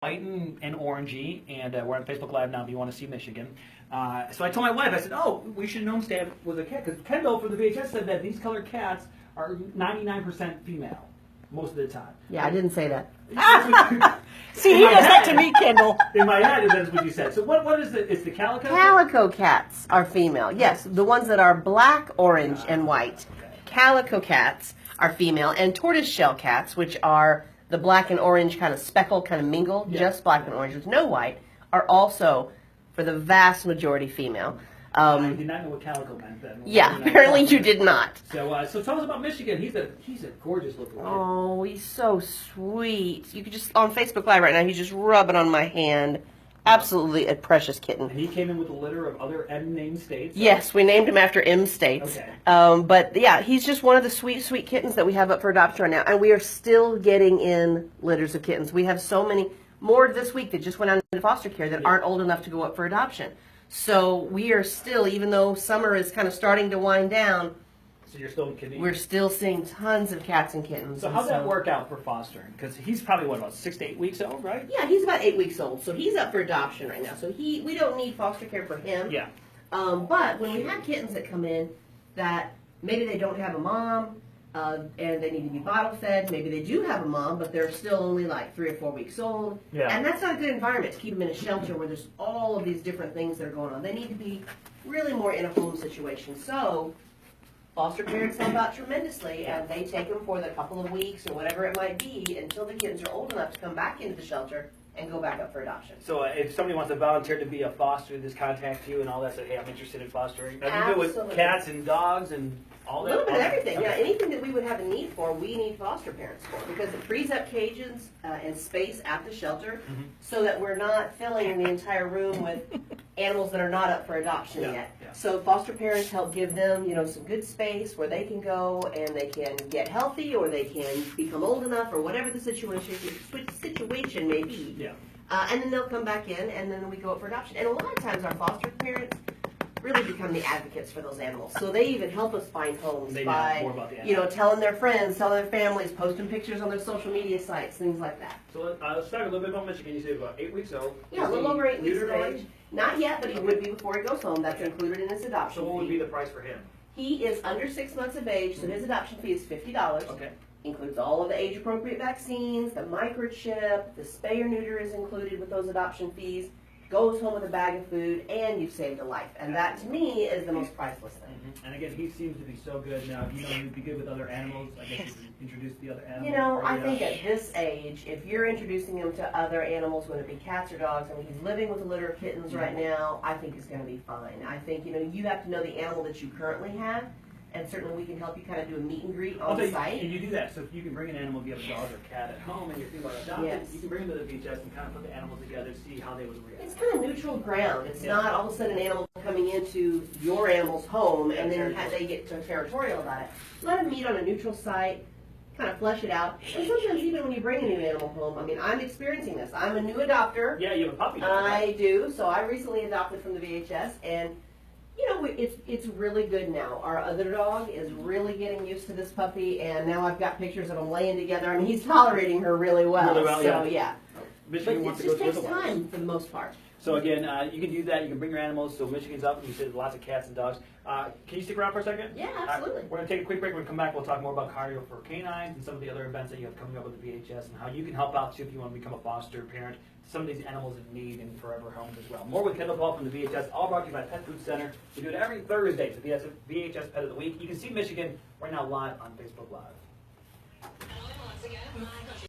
white and orangey, and we're on Facebook Live now if you want to see Michigan. So I told my wife, I said, oh, we should know Stan was a cat, because Kendall from the VHS said that these colored cats are 99% female most of the time. Yeah, I didn't say that. See, he does that to me, Kendall. In my head, that's what you said. So what is it? Is the calico? Calico cats are female. Yes, the ones that are black, orange, and white. Okay. Calico cats are female, and tortoiseshell cats, which are the black and orange kind of speckled, kind of mingle, just black and orange with no white, are also, for the vast majority, female. I did not know what calico meant then. Yeah, apparently you did not. So tell us about Michigan. He's a gorgeous looking kid. Oh, he's so sweet. You could just, on Facebook Live right now, he's just rubbing on my hand. Absolutely a precious kitten. And he came in with a litter of other M-named states. Yes, we named him after M states. Okay. But yeah, he's just one of the sweet, sweet kittens that we have up for adoption right now. And we are still getting in litters of kittens. We have so many more this week that just went out into foster care that aren't old enough to go up for adoption. So we are still, even though summer is kind of starting to wind down, So you're still kidding? we're still seeing tons of cats and kittens. So how'd that work out for fostering? Because he's probably, what, about 6 to 8 weeks old, right? Yeah, he's about 8 weeks old, so he's up for adoption right now. So we don't need foster care for him. Yeah. But when we have kittens that come in that maybe they don't have a mom and they need to be bottle fed, maybe they do have a mom, but they're still only like 3 or 4 weeks old. Yeah. And that's not a good environment to keep them in a shelter where there's all of these different things that are going on. They need to be really more in a home situation. So foster parents help out tremendously, and they take them for the couple of weeks or whatever it might be until the kittens are old enough to come back into the shelter and go back up for adoption. So if somebody wants to volunteer to be a foster, just contact you and all that, say, hey, I'm interested in fostering. Now, you do it with Absolutely. cats and dogs and all A that? little bit of everything. Okay. Yeah, anything that we would have a need for, we need foster parents for, because it frees up cages and space at the shelter, so that we're not filling the entire room with animals that are not up for adoption yet. Yeah. So foster parents help give them, some good space where they can go and they can get healthy, or they can become old enough, or whatever the situation may be. Yeah. And then they'll come back in, and then we go up for adoption. And a lot of times our foster parents really become the advocates for those animals. So they even help us find homes They know by, more about the animals. telling their friends, telling their families, posting pictures on their social media sites, things like that. So let's talk a little bit about Michigan. You said about 8 weeks old. Yeah, a Is little he over 8 weeks of neutered already? age. Not yet, but he would be before he goes home. That's included in his adoption So what would fee. be the price for him? He is under 6 months of age, so his adoption fee is $50. Okay. Includes all of the age-appropriate vaccines, the microchip, the spay or neuter is included with those adoption fees, goes home with a bag of food, and you've saved a life. And that, to me, is the most priceless thing. And again, he seems to be so good now. He'd be good with other animals. I guess you can introduce the other animals. I think at this age, if you're introducing him to other animals, whether it be cats or dogs, he's living with a litter of kittens right now, I think he's going to be fine. I think, you have to know the animal that you currently have, and certainly we can help you kind of do a meet and greet on site. And you do that, so if you can bring an animal, if you have a dog or a cat at home and you're thinking about adopting, Yes. you can bring them to the VHS and kind of put the animals together to see how they would react. It's kind of neutral ground. It's not all of a sudden an animal coming into your animal's home and then they get territorial about it. Let them meet on a neutral site, kind of flesh it out. And sometimes even when you bring a new animal home, I'm experiencing this. I'm a new adopter. Yeah, you have a puppy dog, I right? do. So I recently adopted from the VHS, and it's really good now. Our other dog is really getting used to this puppy, and now I've got pictures of them laying together. He's tolerating her really well. Really well, so yeah. But Michigan it wants to just go takes to the ones. time for the most part. So again, you can do that. You can bring your animals. So Michigan's up, and you said lots of cats and dogs. Can you stick around for a second? Yeah, absolutely. We're going to take a quick break. When we come back, we'll talk more about cardio for canines and some of the other events that you have coming up with the VHS and how you can help out too if you want to become a foster parent to some of these animals in need in forever homes as well. More with Kendall Paul from the VHS, all brought to you by Pet Food Center. We do it every Thursday. It's the VHS Pet of the Week. You can see Michigan right now live on Facebook Live.